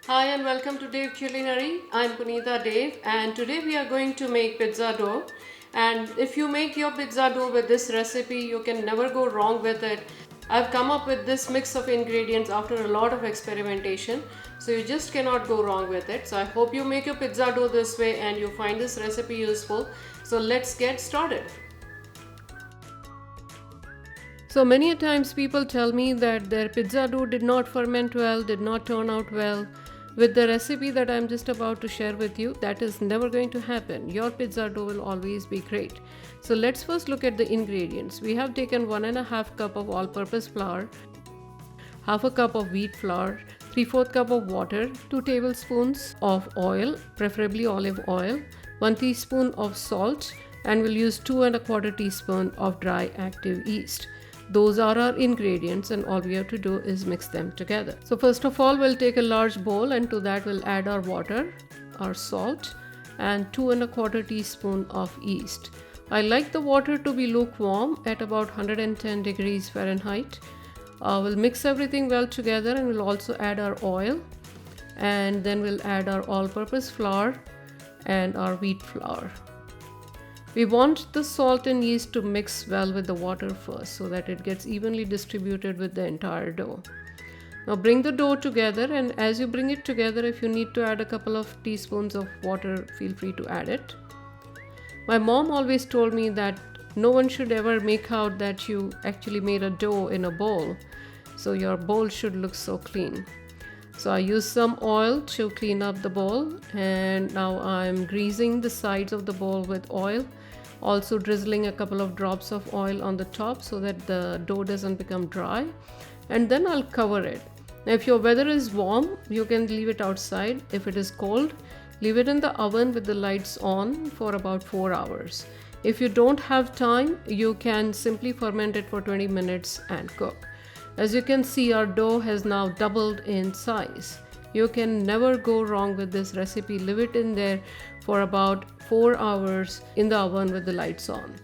Hi and welcome to Dave Culinary. I'm Punita Dave and today we are going to make pizza dough. And if you make your pizza dough with this recipe, you can never go wrong with it. I've come up with this mix of ingredients after a lot of experimentation, so you just cannot go wrong with it. So I hope you make your pizza dough this way and you find this recipe useful. So let's get started. So many a times people tell me that their pizza dough did not ferment well, did not turn out well. With the recipe that I'm just about to share with you, that is never going to happen. Your pizza dough will always be great. So let's first look at the ingredients. We have taken 1.5 cup of all-purpose flour, half a cup of wheat flour, 3/4 cup of water, 2 tablespoons of oil, preferably olive oil, 1 teaspoon of salt, and we'll use 2.25 teaspoon of dry active yeast. Those are our ingredients and all we have to do is mix them together. So first of all, we'll take a large bowl and to that we'll add our water, our salt, and 2.25 teaspoon of yeast. I like the water to be lukewarm at about 110 degrees Fahrenheit. We'll mix everything well together and we'll also add our oil, and then we'll add our all-purpose flour and our wheat flour. We want the salt and yeast to mix well with the water first so that it gets evenly distributed with the entire dough. Now bring the dough together, and as you bring it together, if you need to add a couple of teaspoons of water, feel free to add it. My mom always told me that no one should ever make out that you actually made a dough in a bowl, so your bowl should look so clean. So I used some oil to clean up the bowl, and now I'm greasing the sides of the bowl with oil, also drizzling a couple of drops of oil on the top so that the dough doesn't become dry, and then I'll cover it. Now if your weather is warm, you can leave it outside. If it is cold, leave it in the oven with the lights on for about 4 hours. If you don't have time, you can simply ferment it for 20 minutes and cook. As you can see, our dough has now doubled in size. You can never go wrong with this recipe. Leave it in there for about 4 hours in the oven with the lights on.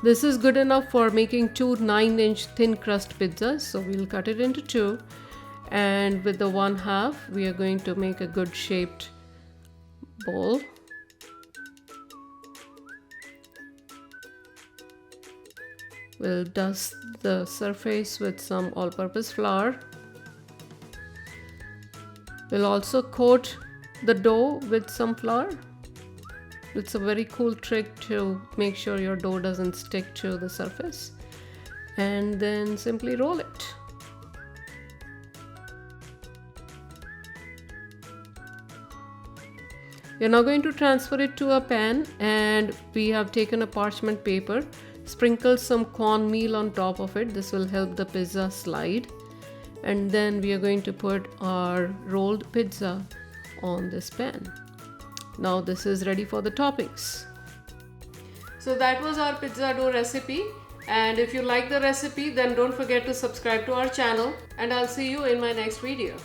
This is good enough for making 2 9-inch thin crust pizzas. So we'll cut it into 2, and with the 1/2 we are going to make a good shaped bowl. We'll dust the surface with some all-purpose flour. We'll also coat the dough with some flour. It's a very cool trick to make sure your dough doesn't stick to the surface. And then simply roll it. We're now going to transfer it to a pan, and we have taken a parchment paper. Sprinkle some cornmeal on top of it. This will help the pizza slide. And then we are going to put our rolled pizza on this pan. Now this is ready for the toppings. So that was our pizza dough recipe. And if you like the recipe, then don't forget to subscribe to our channel, and I'll see you in my next video.